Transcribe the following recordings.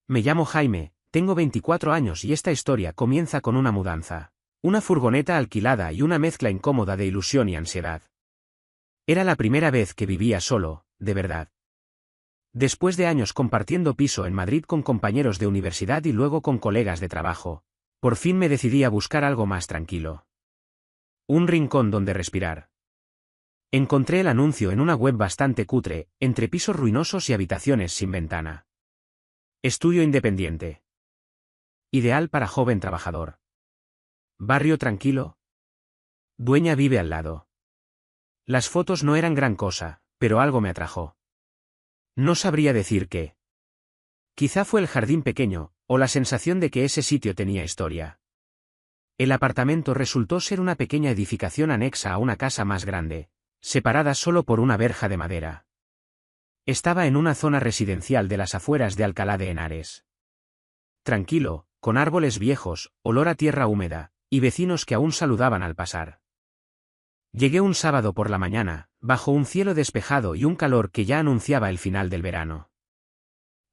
Me llamo Jaime, tengo 24 años y esta historia comienza con una mudanza. Una furgoneta alquilada y una mezcla incómoda de ilusión y ansiedad. Era la primera vez que vivía solo, de verdad. Después de años compartiendo piso en Madrid con compañeros de universidad y luego con colegas de trabajo, por fin me decidí a buscar algo más tranquilo. Un rincón donde respirar. Encontré el anuncio en una web bastante cutre, entre pisos ruinosos y habitaciones sin ventana. Estudio independiente. Ideal para joven trabajador. Barrio tranquilo. Dueña vive al lado. Las fotos no eran gran cosa, pero algo me atrajo. No sabría decir qué. Quizá fue el jardín pequeño, o la sensación de que ese sitio tenía historia. El apartamento resultó ser una pequeña edificación anexa a una casa más grande, separada solo por una verja de madera. Estaba en una zona residencial de las afueras de Alcalá de Henares. Tranquilo, con árboles viejos, olor a tierra húmeda, y vecinos que aún saludaban al pasar. Llegué un sábado por la mañana, bajo un cielo despejado y un calor que ya anunciaba el final del verano.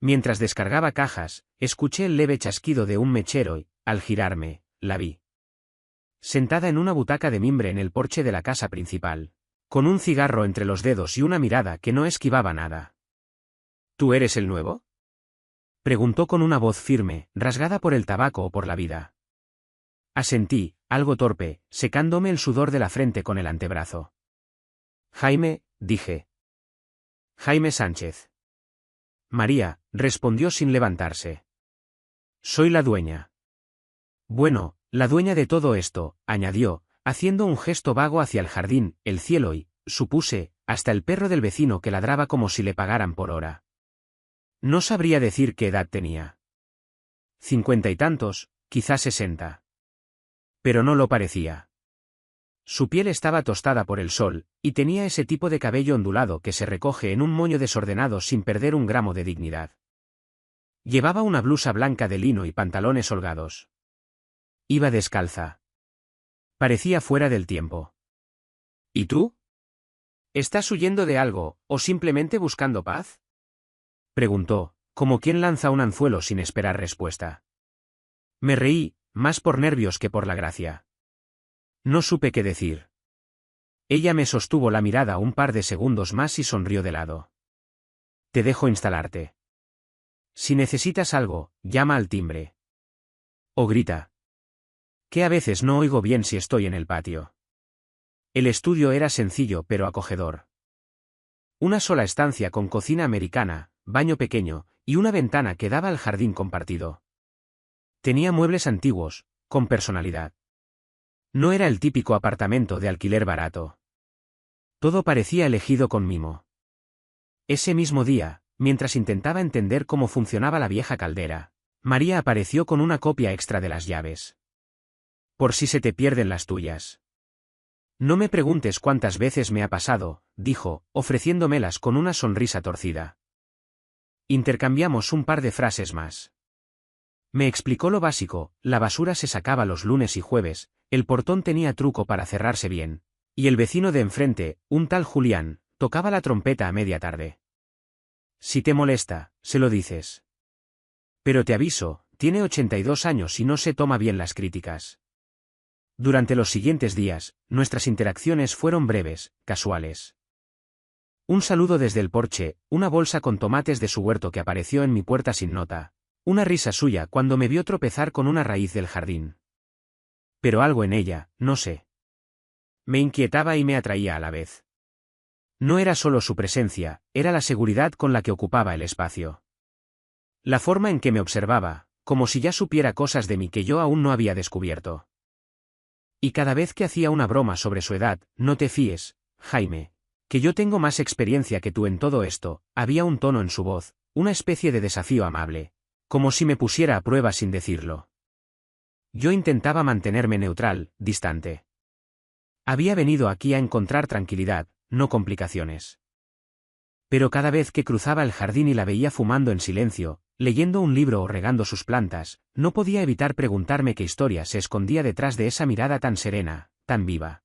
Mientras descargaba cajas, escuché el leve chasquido de un mechero y, al girarme, la vi. Sentada en una butaca de mimbre en el porche de la casa principal, con un cigarro entre los dedos y una mirada que no esquivaba nada. ¿Tú eres el nuevo?, preguntó con una voz firme, rasgada por el tabaco o por la vida. Asentí, algo torpe, secándome el sudor de la frente con el antebrazo. Jaime, dije. Jaime Sánchez. María, respondió sin levantarse. Soy la dueña. Bueno, la dueña de todo esto, añadió, haciendo un gesto vago hacia el jardín, el cielo y, supuse, hasta el perro del vecino que ladraba como si le pagaran por hora. No sabría decir qué edad tenía. 50 y tantos, quizá 60. Pero no lo parecía. Su piel estaba tostada por el sol, y tenía ese tipo de cabello ondulado que se recoge en un moño desordenado sin perder un gramo de dignidad. Llevaba una blusa blanca de lino y pantalones holgados. Iba descalza. Parecía fuera del tiempo. ¿Y tú? ¿Estás huyendo de algo, o simplemente buscando paz?, preguntó, como quien lanza un anzuelo sin esperar respuesta. Me reí, más por nervios que por la gracia. No supe qué decir. Ella me sostuvo la mirada un par de segundos más y sonrió de lado. Te dejo instalarte. Si necesitas algo, llama al timbre. O grita. Que a veces no oigo bien si estoy en el patio. El estudio era sencillo pero acogedor. Una sola estancia con cocina americana, baño pequeño, y una ventana que daba al jardín compartido. Tenía muebles antiguos, con personalidad. No era el típico apartamento de alquiler barato. Todo parecía elegido con mimo. Ese mismo día, mientras intentaba entender cómo funcionaba la vieja caldera, María apareció con una copia extra de las llaves. Por si se te pierden las tuyas. No me preguntes cuántas veces me ha pasado, dijo, ofreciéndomelas con una sonrisa torcida. Intercambiamos un par de frases más. Me explicó lo básico, la basura se sacaba los lunes y jueves, el portón tenía truco para cerrarse bien, y el vecino de enfrente, un tal Julián, tocaba la trompeta a media tarde. Si te molesta, se lo dices. Pero te aviso, tiene 82 años y no se toma bien las críticas. Durante los siguientes días, nuestras interacciones fueron breves, casuales. Un saludo desde el porche, una bolsa con tomates de su huerto que apareció en mi puerta sin nota. Una risa suya cuando me vio tropezar con una raíz del jardín. Pero algo en ella, no sé. Me inquietaba y me atraía a la vez. No era solo su presencia, era la seguridad con la que ocupaba el espacio. La forma en que me observaba, como si ya supiera cosas de mí que yo aún no había descubierto. Y cada vez que hacía una broma sobre su edad, no te fíes, Jaime, que yo tengo más experiencia que tú en todo esto, había un tono en su voz, una especie de desafío amable. Como si me pusiera a prueba sin decirlo. Yo intentaba mantenerme neutral, distante. Había venido aquí a encontrar tranquilidad, no complicaciones. Pero cada vez que cruzaba el jardín y la veía fumando en silencio, leyendo un libro o regando sus plantas, no podía evitar preguntarme qué historia se escondía detrás de esa mirada tan serena, tan viva.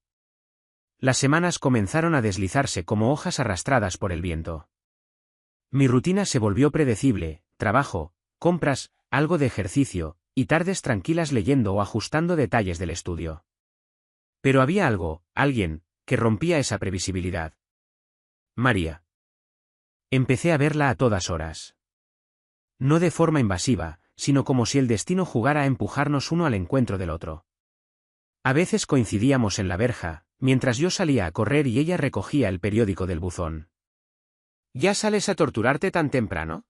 Las semanas comenzaron a deslizarse como hojas arrastradas por el viento. Mi rutina se volvió predecible, trabajo, compras, algo de ejercicio, y tardes tranquilas leyendo o ajustando detalles del estudio. Pero había algo, alguien, que rompía esa previsibilidad. María. Empecé a verla a todas horas. No de forma invasiva, sino como si el destino jugara a empujarnos uno al encuentro del otro. A veces coincidíamos en la verja, mientras yo salía a correr y ella recogía el periódico del buzón. ¿Ya sales a torturarte tan temprano?,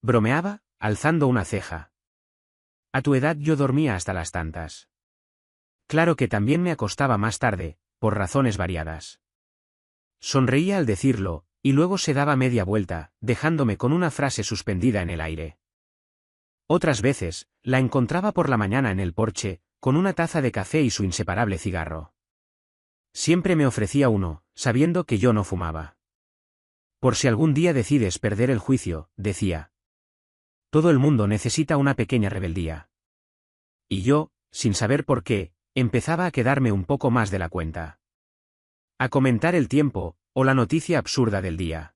bromeaba, alzando una ceja. A tu edad yo dormía hasta las tantas. Claro que también me acostaba más tarde, por razones variadas. Sonreía al decirlo, y luego se daba media vuelta, dejándome con una frase suspendida en el aire. Otras veces, la encontraba por la mañana en el porche, con una taza de café y su inseparable cigarro. Siempre me ofrecía uno, sabiendo que yo no fumaba. Por si algún día decides perder el juicio, decía. Todo el mundo necesita una pequeña rebeldía. Y yo, sin saber por qué, empezaba a quedarme un poco más de la cuenta. A comentar el tiempo, o la noticia absurda del día.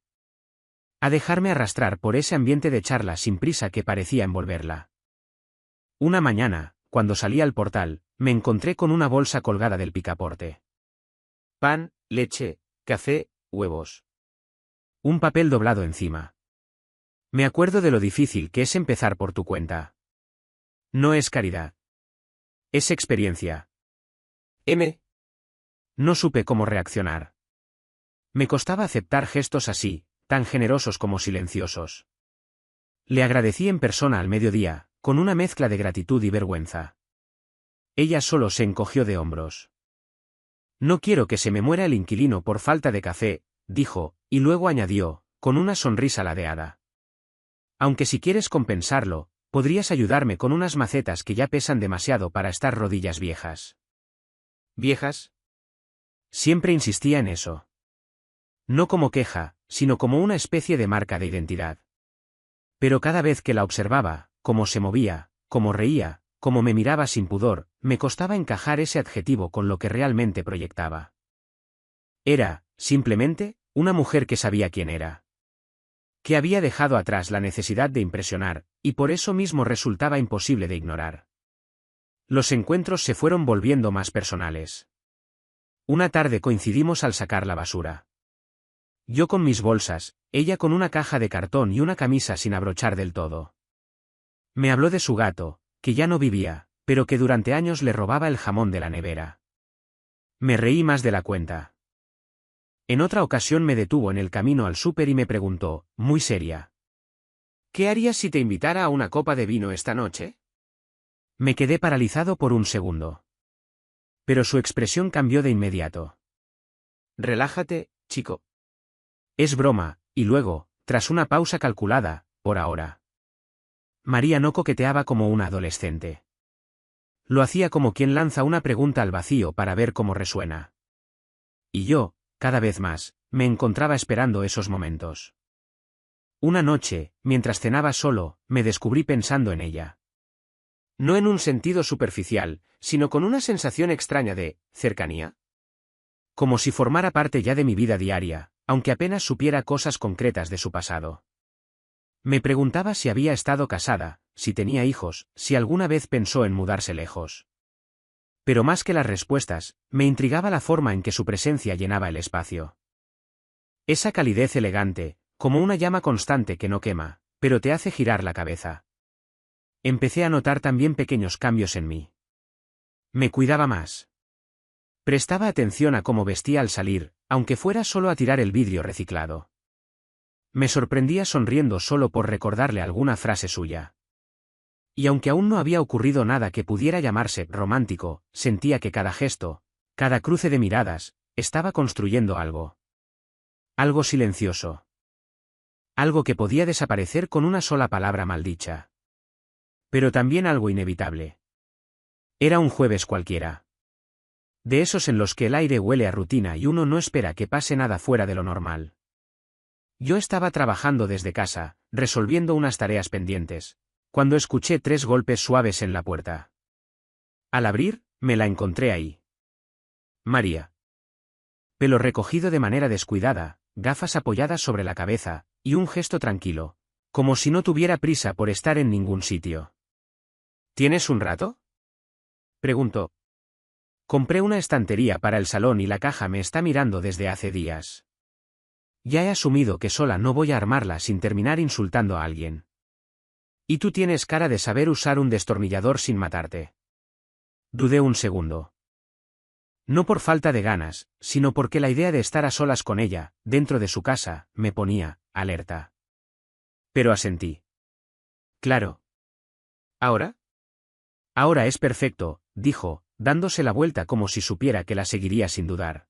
A dejarme arrastrar por ese ambiente de charla sin prisa que parecía envolverla. Una mañana, cuando salí al portal, me encontré con una bolsa colgada del picaporte. Pan, leche, café, huevos. Un papel doblado encima. Me acuerdo de lo difícil que es empezar por tu cuenta. No es caridad. Es experiencia. No supe cómo reaccionar. Me costaba aceptar gestos así, tan generosos como silenciosos. Le agradecí en persona al mediodía, con una mezcla de gratitud y vergüenza. Ella solo se encogió de hombros. No quiero que se me muera el inquilino por falta de café, dijo, y luego añadió, con una sonrisa ladeada. Aunque si quieres compensarlo, podrías ayudarme con unas macetas que ya pesan demasiado para estar rodillas viejas. ¿Viejas? Siempre insistía en eso. No como queja, sino como una especie de marca de identidad. Pero cada vez que la observaba, cómo se movía, cómo reía, cómo me miraba sin pudor, me costaba encajar ese adjetivo con lo que realmente proyectaba. Era, simplemente, una mujer que sabía quién era. Que había dejado atrás la necesidad de impresionar, y por eso mismo resultaba imposible de ignorar. Los encuentros se fueron volviendo más personales. Una tarde coincidimos al sacar la basura. Yo con mis bolsas, ella con una caja de cartón y una camisa sin abrochar del todo. Me habló de su gato, que ya no vivía, pero que durante años le robaba el jamón de la nevera. Me reí más de la cuenta. En otra ocasión me detuvo en el camino al súper y me preguntó, muy seria. ¿Qué harías si te invitara a una copa de vino esta noche? Me quedé paralizado por un segundo. Pero su expresión cambió de inmediato. Relájate, chico. Es broma, y luego, tras una pausa calculada, por ahora. María no coqueteaba como una adolescente. Lo hacía como quien lanza una pregunta al vacío para ver cómo resuena. Y yo, cada vez más, me encontraba esperando esos momentos. Una noche, mientras cenaba solo, me descubrí pensando en ella. No en un sentido superficial, sino con una sensación extraña de cercanía. Como si formara parte ya de mi vida diaria, aunque apenas supiera cosas concretas de su pasado. Me preguntaba si había estado casada, si tenía hijos, si alguna vez pensó en mudarse lejos. Pero más que las respuestas, me intrigaba la forma en que su presencia llenaba el espacio. Esa calidez elegante, como una llama constante que no quema, pero te hace girar la cabeza. Empecé a notar también pequeños cambios en mí. Me cuidaba más. Prestaba atención a cómo vestía al salir, aunque fuera solo a tirar el vidrio reciclado. Me sorprendía sonriendo solo por recordarle alguna frase suya. Y aunque aún no había ocurrido nada que pudiera llamarse romántico, sentía que cada gesto, cada cruce de miradas, estaba construyendo algo. Algo silencioso. Algo que podía desaparecer con una sola palabra maldicha. Pero también algo inevitable. Era un jueves cualquiera. De esos en los que el aire huele a rutina y uno no espera que pase nada fuera de lo normal. Yo estaba trabajando desde casa, resolviendo unas tareas pendientes, cuando escuché 3 golpes suaves en la puerta. Al abrir, me la encontré ahí. María. Pelo recogido de manera descuidada, gafas apoyadas sobre la cabeza, y un gesto tranquilo, Como si no tuviera prisa por estar en ningún sitio. ¿Tienes un rato? Preguntó. Compré una estantería para el salón y la caja me está mirando desde hace días. Ya he asumido que sola no voy a armarla sin terminar insultando a alguien. Y tú tienes cara de saber usar un destornillador sin matarte. Dudé un segundo. No por falta de ganas, sino porque la idea de estar a solas con ella, dentro de su casa, me ponía alerta. Pero asentí. Claro. ¿Ahora? Ahora es perfecto, dijo, dándose la vuelta como si supiera que la seguiría sin dudar.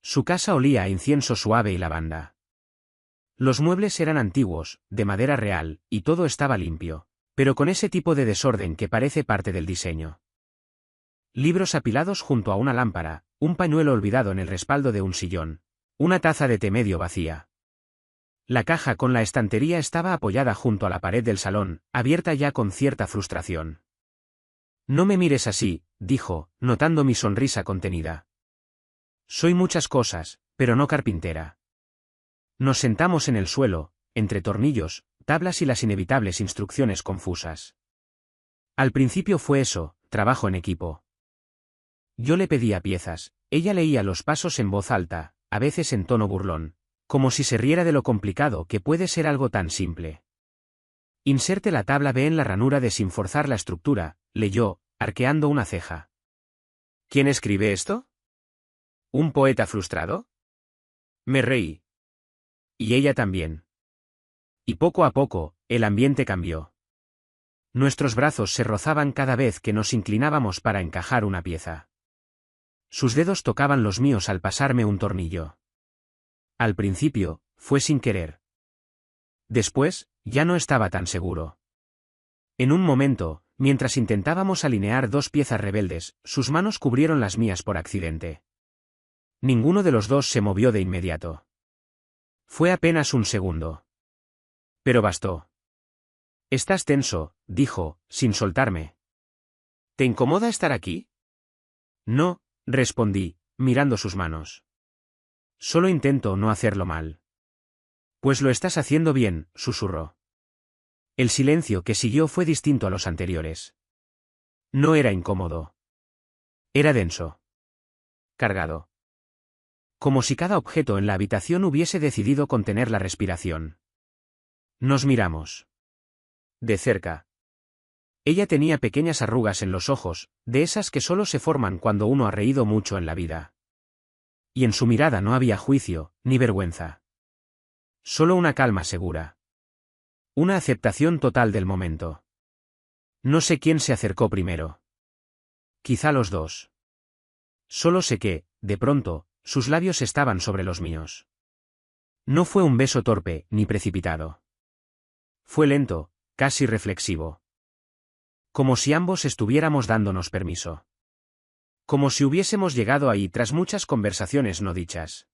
Su casa olía a incienso suave y lavanda. Los muebles eran antiguos, de madera real, y todo estaba limpio, pero con ese tipo de desorden que parece parte del diseño. Libros apilados junto a una lámpara, un pañuelo olvidado en el respaldo de un sillón, una taza de té medio vacía. La caja con la estantería estaba apoyada junto a la pared del salón, abierta ya con cierta frustración. No me mires así, dijo, notando mi sonrisa contenida. Soy muchas cosas, pero no carpintera. Nos sentamos en el suelo, entre tornillos, tablas y las inevitables instrucciones confusas. Al principio fue eso, trabajo en equipo. Yo le pedía piezas, ella leía los pasos en voz alta, a veces en tono burlón, como si se riera de lo complicado que puede ser algo tan simple. Inserte la tabla B en la ranura de sin forzar la estructura, leyó, arqueando una ceja. ¿Quién escribe esto? ¿Un poeta frustrado? Me reí. Y ella también. Y poco a poco, el ambiente cambió. Nuestros brazos se rozaban cada vez que nos inclinábamos para encajar una pieza. Sus dedos tocaban los míos al pasarme un tornillo. Al principio, fue sin querer. Después, ya no estaba tan seguro. En un momento, mientras intentábamos alinear dos piezas rebeldes, sus manos cubrieron las mías por accidente. Ninguno de los dos se movió de inmediato. Fue apenas un segundo. Pero bastó. Estás tenso, dijo, sin soltarme. ¿Te incomoda estar aquí? No, respondí, mirando sus manos. Solo intento no hacerlo mal. Pues lo estás haciendo bien, susurró. El silencio que siguió fue distinto a los anteriores. No era incómodo. Era denso. Cargado. Como si cada objeto en la habitación hubiese decidido contener la respiración. Nos miramos. De cerca. Ella tenía pequeñas arrugas en los ojos, de esas que solo se forman cuando uno ha reído mucho en la vida. Y en su mirada no había juicio, ni vergüenza. Solo una calma segura. Una aceptación total del momento. No sé quién se acercó primero. Quizá los dos. Solo sé que, de pronto, sus labios estaban sobre los míos. No fue un beso torpe, ni precipitado. Fue lento, casi reflexivo. Como si ambos estuviéramos dándonos permiso. Como si hubiésemos llegado ahí tras muchas conversaciones no dichas.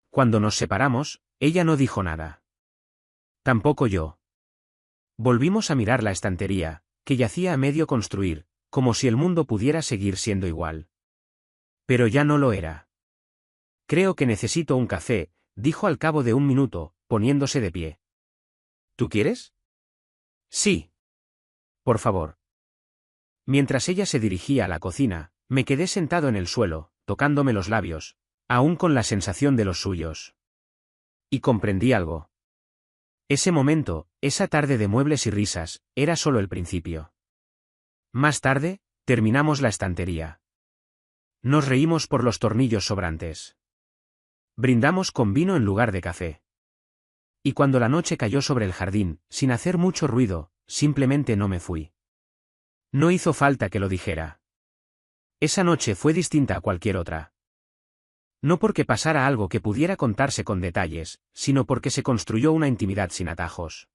Cuando nos separamos, ella no dijo nada. Tampoco yo. Volvimos a mirar la estantería, que yacía a medio construir, como si el mundo pudiera seguir siendo igual. Pero ya no lo era. Creo que necesito un café, dijo al cabo de un minuto, poniéndose de pie. ¿Tú quieres? Sí. Por favor. Mientras ella se dirigía a la cocina, me quedé sentado en el suelo, tocándome los labios, aún con la sensación de los suyos. Y comprendí algo. Ese momento, esa tarde de muebles y risas, era solo el principio. Más tarde, terminamos la estantería. Nos reímos por los tornillos sobrantes. Brindamos con vino en lugar de café. Y cuando la noche cayó sobre el jardín, sin hacer mucho ruido, simplemente no me fui. No hizo falta que lo dijera. Esa noche fue distinta a cualquier otra. No porque pasara algo que pudiera contarse con detalles, sino porque se construyó una intimidad sin atajos.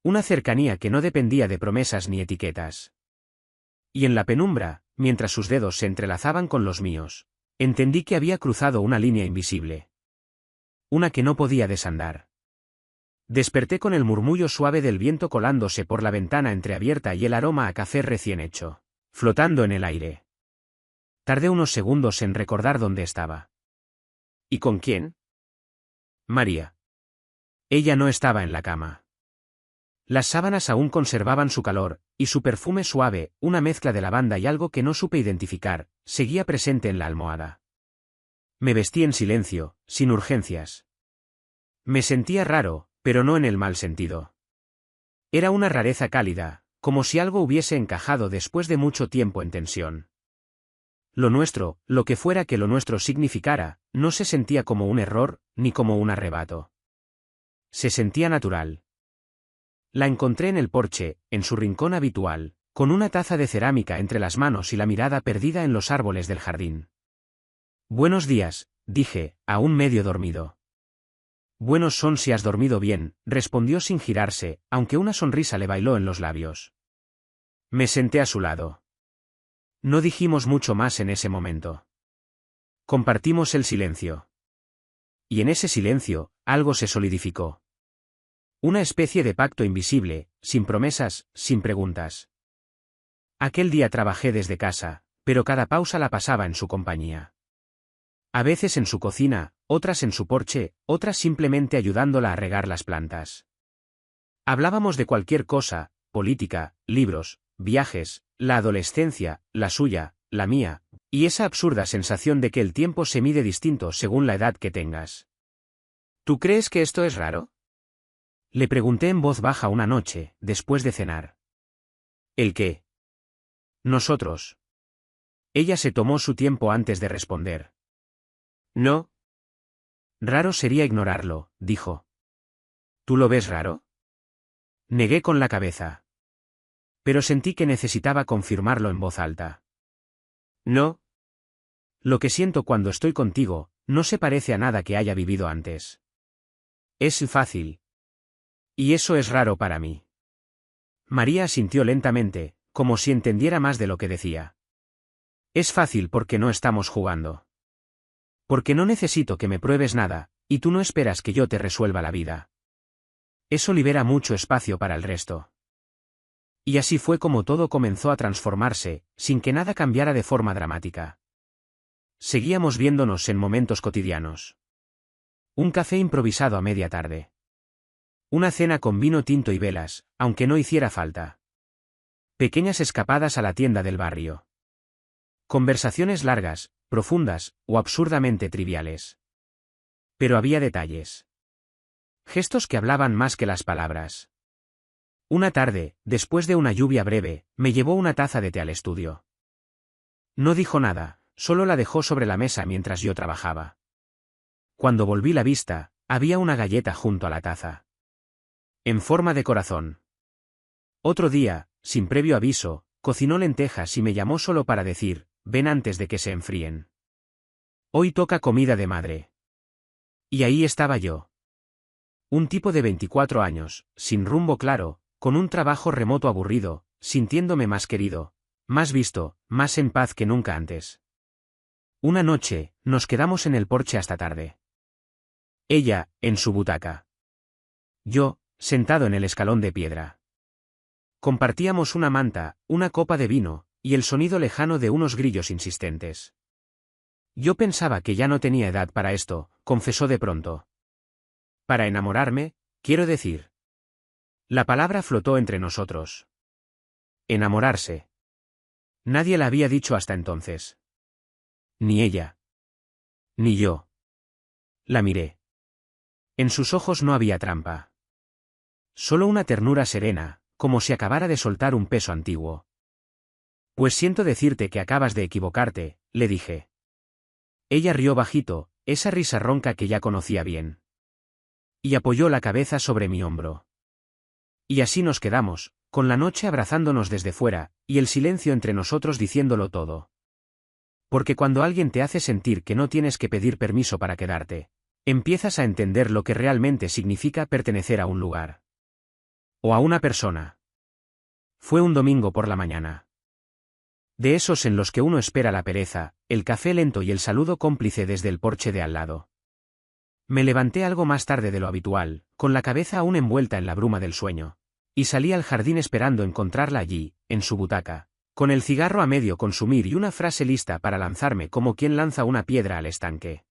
Una cercanía que no dependía de promesas ni etiquetas. Y en la penumbra, mientras sus dedos se entrelazaban con los míos, entendí que había cruzado una línea invisible. Una que no podía desandar. Desperté con el murmullo suave del viento colándose por la ventana entreabierta y el aroma a café recién hecho, flotando en el aire. Tardé unos segundos en recordar dónde estaba. ¿Y con quién? María. Ella no estaba en la cama. Las sábanas aún conservaban su calor, y su perfume suave, una mezcla de lavanda y algo que no supe identificar, seguía presente en la almohada. Me vestí en silencio, sin urgencias. Me sentía raro, pero no en el mal sentido. Era una rareza cálida, como si algo hubiese encajado después de mucho tiempo en tensión. Lo nuestro, lo que fuera que lo nuestro significara, no se sentía como un error, ni como un arrebato. Se sentía natural. La encontré en el porche, en su rincón habitual, con una taza de cerámica entre las manos y la mirada perdida en los árboles del jardín. «Buenos días», dije, aún medio dormido. «Buenos son si has dormido bien», respondió sin girarse, aunque una sonrisa le bailó en los labios. Me senté a su lado. No dijimos mucho más en ese momento. Compartimos el silencio. Y en ese silencio, algo se solidificó. Una especie de pacto invisible, sin promesas, sin preguntas. Aquel día trabajé desde casa, pero cada pausa la pasaba en su compañía. A veces en su cocina, otras en su porche, otras simplemente ayudándola a regar las plantas. Hablábamos de cualquier cosa, política, libros, viajes, la adolescencia, la suya, la mía, y esa absurda sensación de que el tiempo se mide distinto según la edad que tengas. ¿Tú crees que esto es raro?, le pregunté en voz baja una noche, después de cenar. ¿El qué? Nosotros. Ella se tomó su tiempo antes de responder. No. Raro sería ignorarlo, dijo. ¿Tú lo ves raro? Negué con la cabeza. Pero sentí que necesitaba confirmarlo en voz alta. No. Lo que siento cuando estoy contigo, no se parece a nada que haya vivido antes. Es fácil. Y eso es raro para mí. María asintió lentamente, como si entendiera más de lo que decía. Es fácil porque no estamos jugando. Porque no necesito que me pruebes nada, y tú no esperas que yo te resuelva la vida. Eso libera mucho espacio para el resto. Y así fue como todo comenzó a transformarse, sin que nada cambiara de forma dramática. Seguíamos viéndonos en momentos cotidianos. Un café improvisado a media tarde. Una cena con vino tinto y velas, aunque no hiciera falta. Pequeñas escapadas a la tienda del barrio. Conversaciones largas, profundas, o absurdamente triviales. Pero había detalles. Gestos que hablaban más que las palabras. Una tarde, después de una lluvia breve, me llevó una taza de té al estudio. No dijo nada, solo la dejó sobre la mesa mientras yo trabajaba. Cuando volví la vista, había una galleta junto a la taza. En forma de corazón. Otro día, sin previo aviso, cocinó lentejas y me llamó solo para decir, ven antes de que se enfríen. Hoy toca comida de madre. Y ahí estaba yo. Un tipo de 24 años, sin rumbo claro, con un trabajo remoto aburrido, sintiéndome más querido, más visto, más en paz que nunca antes. Una noche, nos quedamos en el porche hasta tarde. Ella, en su butaca. Yo, sentado en el escalón de piedra. Compartíamos una manta, una copa de vino, y el sonido lejano de unos grillos insistentes. Yo pensaba que ya no tenía edad para esto, confesó de pronto. Para enamorarme, quiero decir. La palabra flotó entre nosotros. Enamorarse. Nadie la había dicho hasta entonces. Ni ella. Ni yo. La miré. En sus ojos no había trampa. Solo una ternura serena, como si acabara de soltar un peso antiguo. Pues siento decirte que acabas de equivocarte, le dije. Ella rió bajito, esa risa ronca que ya conocía bien. Y apoyó la cabeza sobre mi hombro. Y así nos quedamos, con la noche abrazándonos desde fuera, y el silencio entre nosotros diciéndolo todo. Porque cuando alguien te hace sentir que no tienes que pedir permiso para quedarte, empiezas a entender lo que realmente significa pertenecer a un lugar. O a una persona. Fue un domingo por la mañana. De esos en los que uno espera la pereza, el café lento y el saludo cómplice desde el porche de al lado. Me levanté algo más tarde de lo habitual, con la cabeza aún envuelta en la bruma del sueño, y salí al jardín esperando encontrarla allí, en su butaca, con el cigarro a medio consumir y una frase lista para lanzarme como quien lanza una piedra al estanque.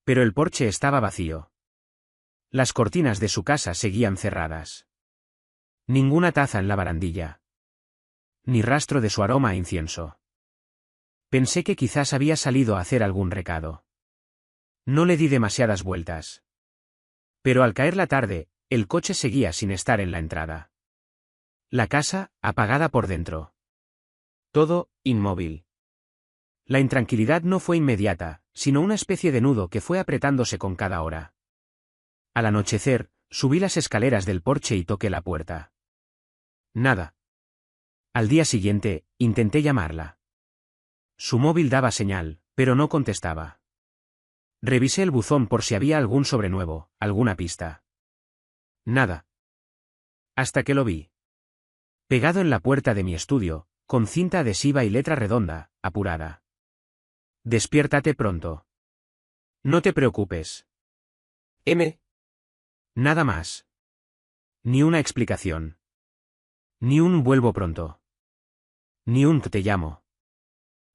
Pero el porche estaba vacío. Las cortinas de su casa seguían cerradas. Ninguna taza en la barandilla. Ni rastro de su aroma a incienso. Pensé que quizás había salido a hacer algún recado. No le di demasiadas vueltas. Pero al caer la tarde, el coche seguía sin estar en la entrada. La casa, apagada por dentro. Todo, inmóvil. La intranquilidad no fue inmediata, sino una especie de nudo que fue apretándose con cada hora. Al anochecer, subí las escaleras del porche y toqué la puerta. Nada. Al día siguiente, intenté llamarla. Su móvil daba señal, pero no contestaba. Revisé el buzón por si había algún sobrenuevo, alguna pista. Nada. Hasta que lo vi. Pegado en la puerta de mi estudio, con cinta adhesiva y letra redonda, apurada. Despiértate pronto. No te preocupes. M. Nada más. Ni una explicación. Ni un vuelvo pronto. Ni un te llamo.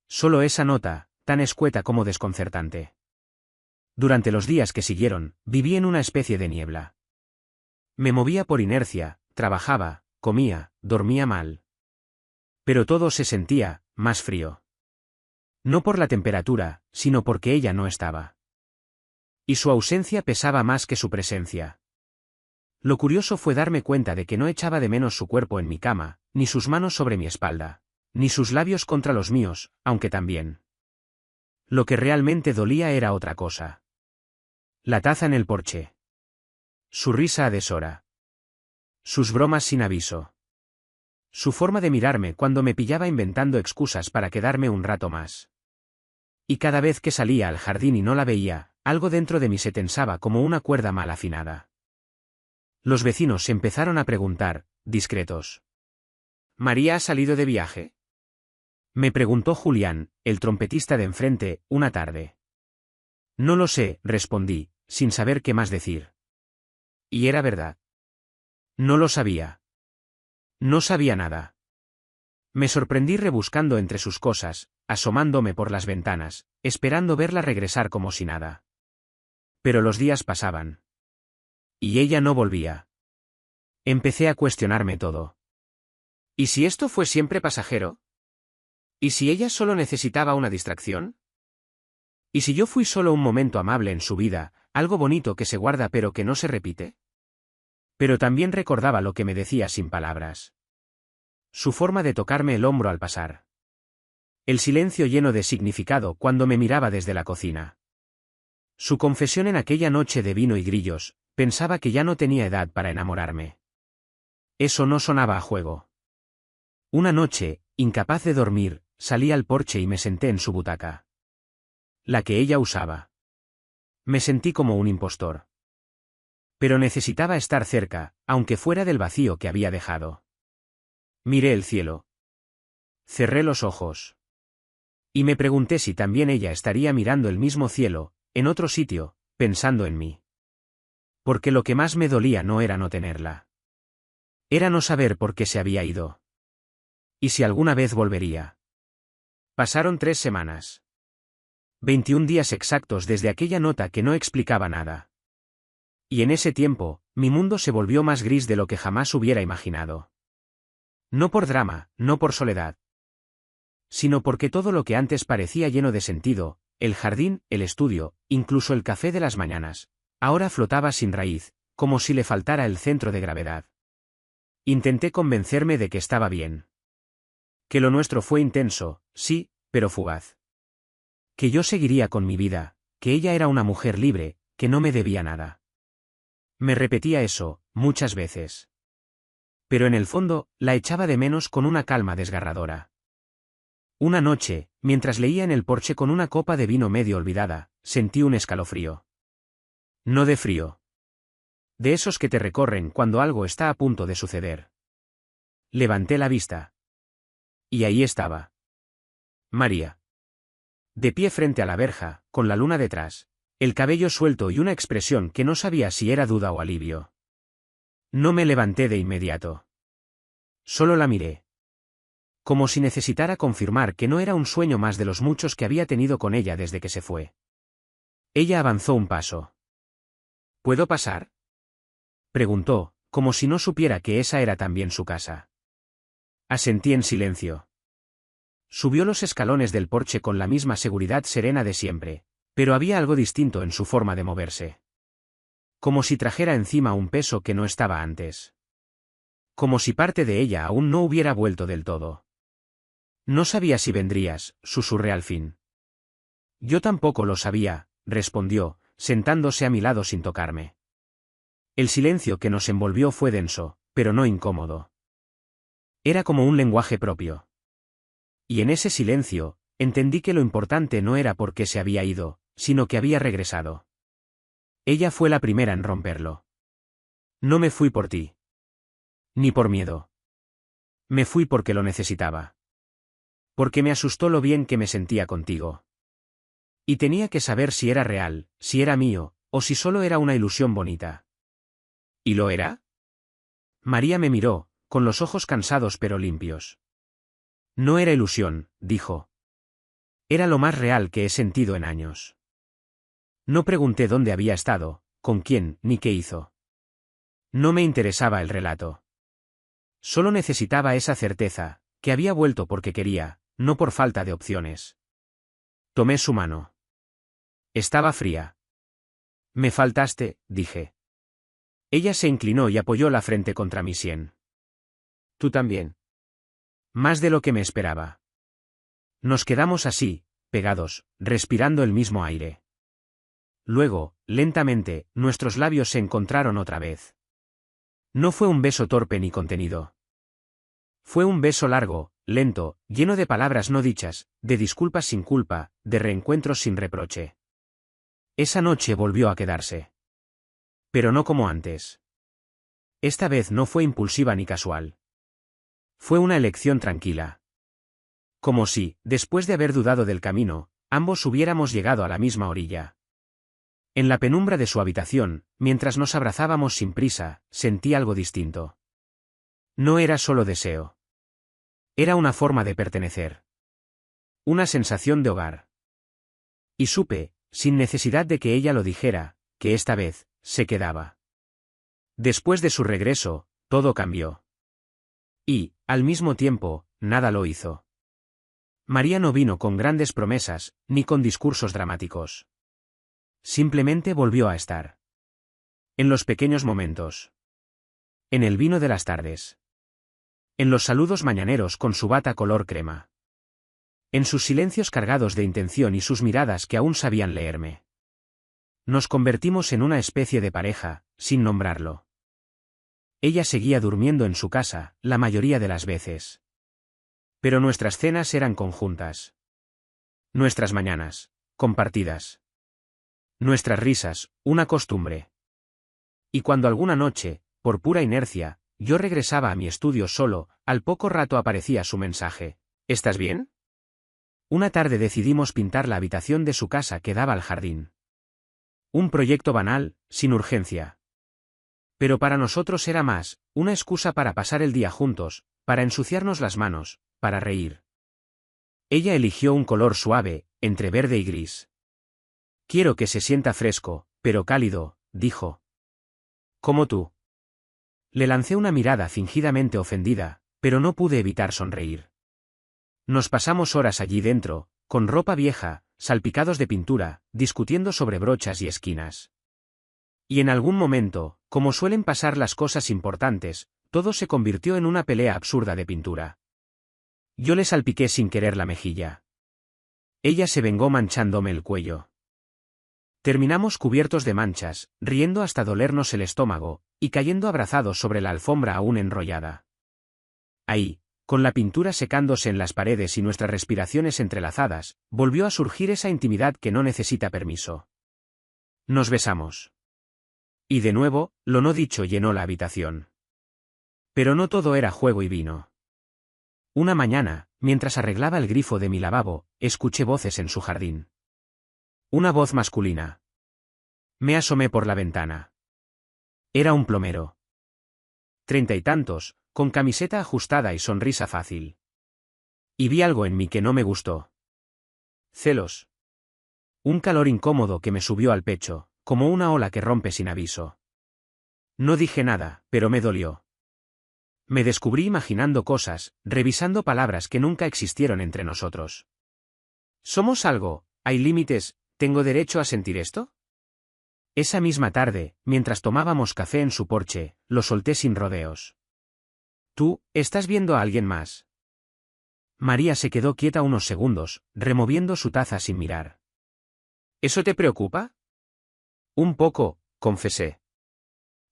Solo esa nota, tan escueta como desconcertante. Durante los días que siguieron, viví en una especie de niebla. Me movía por inercia, trabajaba, comía, dormía mal. Pero todo se sentía más frío. No por la temperatura, sino porque ella no estaba. Y su ausencia pesaba más que su presencia. Lo curioso fue darme cuenta de que no echaba de menos su cuerpo en mi cama, ni sus manos sobre mi espalda, ni sus labios contra los míos, aunque también. Lo que realmente dolía era otra cosa. La taza en el porche. Su risa a deshora. Sus bromas sin aviso. Su forma de mirarme cuando me pillaba inventando excusas para quedarme un rato más. Y cada vez que salía al jardín y no la veía, algo dentro de mí se tensaba como una cuerda mal afinada. Los vecinos empezaron a preguntar, discretos. ¿María ha salido de viaje? Me preguntó Julián, el trompetista de enfrente, una tarde. No lo sé, respondí, sin saber qué más decir. Y era verdad. No lo sabía. No sabía nada. Me sorprendí rebuscando entre sus cosas, asomándome por las ventanas, esperando verla regresar como si nada. Pero los días pasaban. Y ella no volvía. Empecé a cuestionarme todo. ¿Y si esto fue siempre pasajero? ¿Y si ella solo necesitaba una distracción? ¿Y si yo fui solo un momento amable en su vida, algo bonito que se guarda pero que no se repite? Pero también recordaba lo que me decía sin palabras. Su forma de tocarme el hombro al pasar. El silencio lleno de significado cuando me miraba desde la cocina. Su confesión en aquella noche de vino y grillos, pensaba que ya no tenía edad para enamorarme. Eso no sonaba a juego. Una noche, incapaz de dormir, salí al porche y me senté en su butaca. La que ella usaba. Me sentí como un impostor. Pero necesitaba estar cerca, aunque fuera del vacío que había dejado. Miré el cielo. Cerré los ojos. Y me pregunté si también ella estaría mirando el mismo cielo, en otro sitio, pensando en mí. Porque lo que más me dolía no era no tenerla. Era no saber por qué se había ido. Y si alguna vez volvería. Pasaron 3 semanas. 21 días exactos desde aquella nota que no explicaba nada. Y en ese tiempo, mi mundo se volvió más gris de lo que jamás hubiera imaginado. No por drama, no por soledad. Sino porque todo lo que antes parecía lleno de sentido, el jardín, el estudio, incluso el café de las mañanas, ahora flotaba sin raíz, como si le faltara el centro de gravedad. Intenté convencerme de que estaba bien. Que lo nuestro fue intenso, sí, pero fugaz. Que yo seguiría con mi vida, que ella era una mujer libre, que no me debía nada. Me repetía eso, muchas veces. Pero en el fondo, la echaba de menos con una calma desgarradora. Una noche, mientras leía en el porche con una copa de vino medio olvidada, sentí un escalofrío. No de frío. De esos que te recorren cuando algo está a punto de suceder. Levanté la vista. Y ahí estaba. María. De pie frente a la verja, con la luna detrás, el cabello suelto y una expresión que no sabía si era duda o alivio. No me levanté de inmediato. Solo la miré. Como si necesitara confirmar que no era un sueño más de los muchos que había tenido con ella desde que se fue. Ella avanzó un paso. ¿Puedo pasar? Preguntó, como si no supiera que esa era también su casa. Asentí en silencio. Subió los escalones del porche con la misma seguridad serena de siempre, pero había algo distinto en su forma de moverse. Como si trajera encima un peso que no estaba antes. Como si parte de ella aún no hubiera vuelto del todo. No sabía si vendrías, susurré al fin. Yo tampoco lo sabía, respondió, sentándose a mi lado sin tocarme. El silencio que nos envolvió fue denso, pero no incómodo. Era como un lenguaje propio. Y en ese silencio, entendí que lo importante no era por qué se había ido, sino que había regresado. Ella fue la primera en romperlo. No me fui por ti. Ni por miedo. Me fui porque lo necesitaba. Porque me asustó lo bien que me sentía contigo. Y tenía que saber si era real, si era mío, o si solo era una ilusión bonita. ¿Y lo era? María me miró, con los ojos cansados pero limpios. No era ilusión, dijo. Era lo más real que he sentido en años. No pregunté dónde había estado, con quién, ni qué hizo. No me interesaba el relato. Solo necesitaba esa certeza, que había vuelto porque quería, no por falta de opciones. Tomé su mano. Estaba fría. Me faltaste, dije. Ella se inclinó y apoyó la frente contra mi sien. Tú también. Más de lo que me esperaba. Nos quedamos así, pegados, respirando el mismo aire. Luego, lentamente, nuestros labios se encontraron otra vez. No fue un beso torpe ni contenido. Fue un beso largo, lento, lleno de palabras no dichas, de disculpas sin culpa, de reencuentros sin reproche. Esa noche volvió a quedarse. Pero no como antes. Esta vez no fue impulsiva ni casual. Fue una elección tranquila. Como si, después de haber dudado del camino, ambos hubiéramos llegado a la misma orilla. En la penumbra de su habitación, mientras nos abrazábamos sin prisa, sentí algo distinto. No era solo deseo. Era una forma de pertenecer. Una sensación de hogar. Y supe, sin necesidad de que ella lo dijera, que esta vez, se quedaba. Después de su regreso, todo cambió. Y, al mismo tiempo, nada lo hizo. María no vino con grandes promesas, ni con discursos dramáticos. Simplemente volvió a estar. En los pequeños momentos. En el vino de las tardes. En los saludos mañaneros con su bata color crema. En sus silencios cargados de intención y sus miradas que aún sabían leerme. Nos convertimos en una especie de pareja, sin nombrarlo. Ella seguía durmiendo en su casa, la mayoría de las veces. Pero nuestras cenas eran conjuntas. Nuestras mañanas, compartidas. Nuestras risas, una costumbre. Y cuando alguna noche, por pura inercia, yo regresaba a mi estudio solo, al poco rato aparecía su mensaje. ¿Estás bien? Una tarde decidimos pintar la habitación de su casa que daba al jardín. Un proyecto banal, sin urgencia. Pero para nosotros era más, una excusa para pasar el día juntos, para ensuciarnos las manos, para reír. Ella eligió un color suave, entre verde y gris. Quiero que se sienta fresco, pero cálido, dijo. Como tú. Le lancé una mirada fingidamente ofendida, pero no pude evitar sonreír. Nos pasamos horas allí dentro, con ropa vieja, salpicados de pintura, discutiendo sobre brochas y esquinas. Y en algún momento, como suelen pasar las cosas importantes, todo se convirtió en una pelea absurda de pintura. Yo le salpiqué sin querer la mejilla. Ella se vengó manchándome el cuello. Terminamos cubiertos de manchas, riendo hasta dolernos el estómago, y cayendo abrazados sobre la alfombra aún enrollada. Ahí, con la pintura secándose en las paredes y nuestras respiraciones entrelazadas, volvió a surgir esa intimidad que no necesita permiso. Nos besamos. Y de nuevo, lo no dicho llenó la habitación. Pero no todo era juego y vino. Una mañana, mientras arreglaba el grifo de mi lavabo, escuché voces en su jardín. Una voz masculina. Me asomé por la ventana. Era un plomero. 30 y tantos, con camiseta ajustada y sonrisa fácil. Y vi algo en mí que no me gustó. Celos. Un calor incómodo que me subió al pecho, como una ola que rompe sin aviso. No dije nada, pero me dolió. Me descubrí imaginando cosas, revisando palabras que nunca existieron entre nosotros. ¿Somos algo? ¿Hay límites? ¿Tengo derecho a sentir esto? Esa misma tarde, mientras tomábamos café en su porche, lo solté sin rodeos. ¿Tú, estás viendo a alguien más? María se quedó quieta unos segundos, removiendo su taza sin mirar. ¿Eso te preocupa? Un poco, confesé.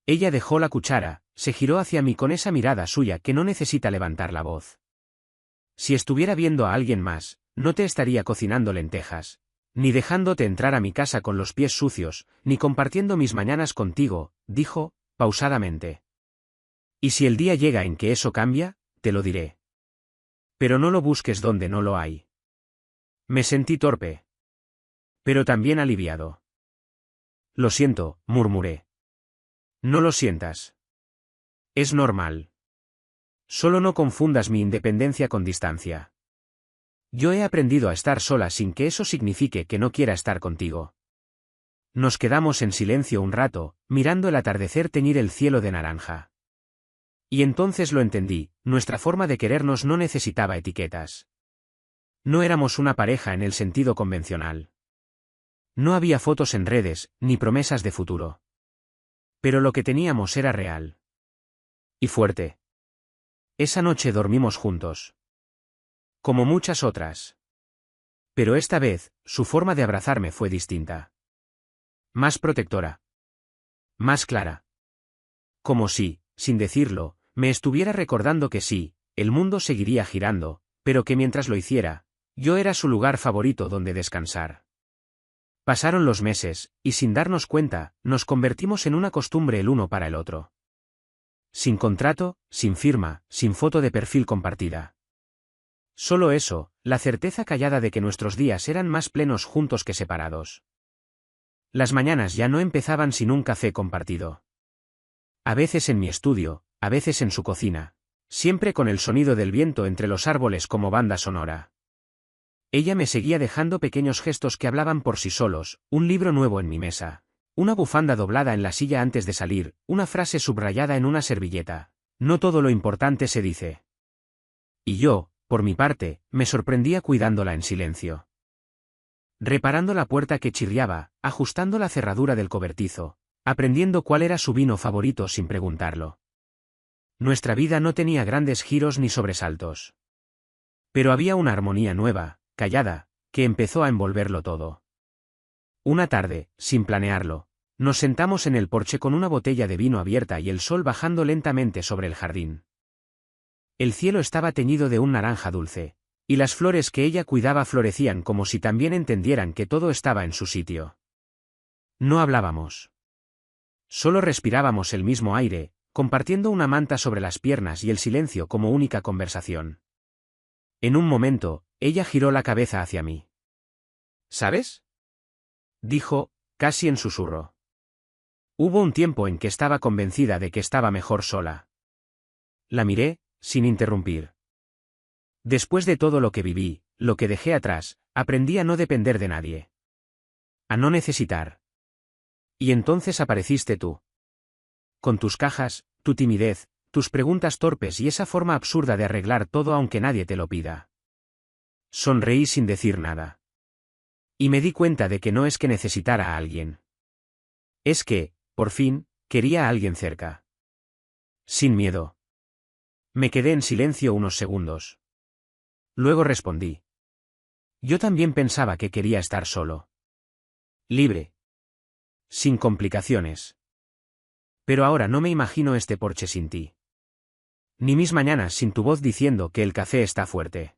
Ella dejó la cuchara, se giró hacia mí con esa mirada suya que no necesita levantar la voz. Si estuviera viendo a alguien más, no te estaría cocinando lentejas, ni dejándote entrar a mi casa con los pies sucios, ni compartiendo mis mañanas contigo, dijo, pausadamente. Y si el día llega en que eso cambia, te lo diré. Pero no lo busques donde no lo hay. Me sentí torpe. Pero también aliviado. Lo siento, murmuré. No lo sientas. Es normal. Solo no confundas mi independencia con distancia. Yo he aprendido a estar sola sin que eso signifique que no quiera estar contigo. Nos quedamos en silencio un rato, mirando el atardecer teñir el cielo de naranja. Y entonces lo entendí, nuestra forma de querernos no necesitaba etiquetas. No éramos una pareja en el sentido convencional. No había fotos en redes, ni promesas de futuro. Pero lo que teníamos era real. Y fuerte. Esa noche dormimos juntos. Como muchas otras. Pero esta vez, su forma de abrazarme fue distinta. Más protectora. Más clara. Como si, sin decirlo, me estuviera recordando que sí, el mundo seguiría girando, pero que mientras lo hiciera, yo era su lugar favorito donde descansar. Pasaron los meses, y sin darnos cuenta, nos convertimos en una costumbre el uno para el otro. Sin contrato, sin firma, sin foto de perfil compartida. Solo eso, la certeza callada de que nuestros días eran más plenos juntos que separados. Las mañanas ya no empezaban sin un café compartido. A veces en mi estudio, a veces en su cocina, siempre con el sonido del viento entre los árboles como banda sonora. Ella me seguía dejando pequeños gestos que hablaban por sí solos, un libro nuevo en mi mesa, una bufanda doblada en la silla antes de salir, una frase subrayada en una servilleta. No todo lo importante se dice. Y yo, por mi parte, me sorprendía cuidándola en silencio. Reparando la puerta que chirriaba, ajustando la cerradura del cobertizo, aprendiendo cuál era su vino favorito sin preguntarlo. Nuestra vida no tenía grandes giros ni sobresaltos. Pero había una armonía nueva, callada, que empezó a envolverlo todo. Una tarde, sin planearlo, nos sentamos en el porche con una botella de vino abierta y el sol bajando lentamente sobre el jardín. El cielo estaba teñido de un naranja dulce, y las flores que ella cuidaba florecían como si también entendieran que todo estaba en su sitio. No hablábamos. Solo respirábamos el mismo aire, compartiendo una manta sobre las piernas y el silencio como única conversación. En un momento, ella giró la cabeza hacia mí. ¿Sabes? Dijo, casi en susurro. Hubo un tiempo en que estaba convencida de que estaba mejor sola. La miré, sin interrumpir. Después de todo lo que viví, lo que dejé atrás, aprendí a no depender de nadie. A no necesitar. Y entonces apareciste tú. Con tus cajas, tu timidez, tus preguntas torpes y esa forma absurda de arreglar todo aunque nadie te lo pida. Sonreí sin decir nada. Y me di cuenta de que no es que necesitara a alguien. Es que, por fin, quería a alguien cerca. Sin miedo. Me quedé en silencio unos segundos. Luego respondí. Yo también pensaba que quería estar solo. Libre. Sin complicaciones. Pero ahora no me imagino este porche sin ti. Ni mis mañanas sin tu voz diciendo que el café está fuerte.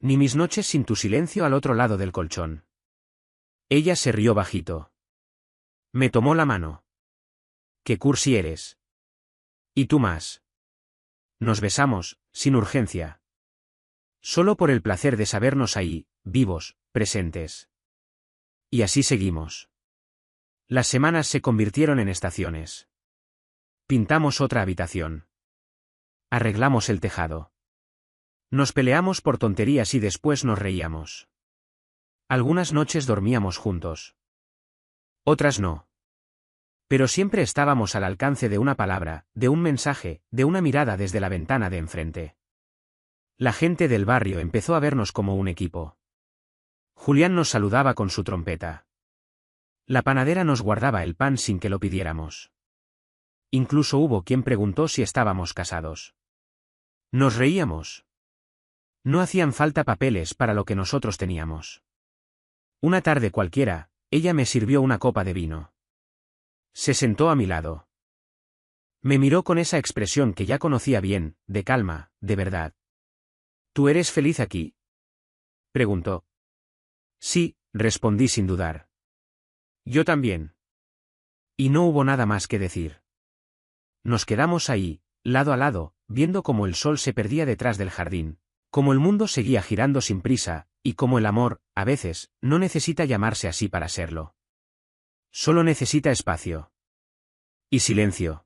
Ni mis noches sin tu silencio al otro lado del colchón. Ella se rió bajito. Me tomó la mano. Qué cursi eres. Y tú más. Nos besamos, sin urgencia. Solo por el placer de sabernos ahí, vivos, presentes. Y así seguimos. Las semanas se convirtieron en estaciones. Pintamos otra habitación. Arreglamos el tejado. Nos peleamos por tonterías y después nos reíamos. Algunas noches dormíamos juntos. Otras no. Pero siempre estábamos al alcance de una palabra, de un mensaje, de una mirada desde la ventana de enfrente. La gente del barrio empezó a vernos como un equipo. Julián nos saludaba con su trompeta. La panadera nos guardaba el pan sin que lo pidiéramos. Incluso hubo quien preguntó si estábamos casados. Nos reíamos. No hacían falta papeles para lo que nosotros teníamos. Una tarde cualquiera, ella me sirvió una copa de vino. Se sentó a mi lado. Me miró con esa expresión que ya conocía bien, de calma, de verdad. ¿Tú eres feliz aquí?, preguntó. Sí, respondí sin dudar. Yo también. Y no hubo nada más que decir. Nos quedamos ahí, lado a lado, viendo cómo el sol se perdía detrás del jardín, cómo el mundo seguía girando sin prisa, y cómo el amor, a veces, no necesita llamarse así para serlo. Solo necesita espacio. Y silencio.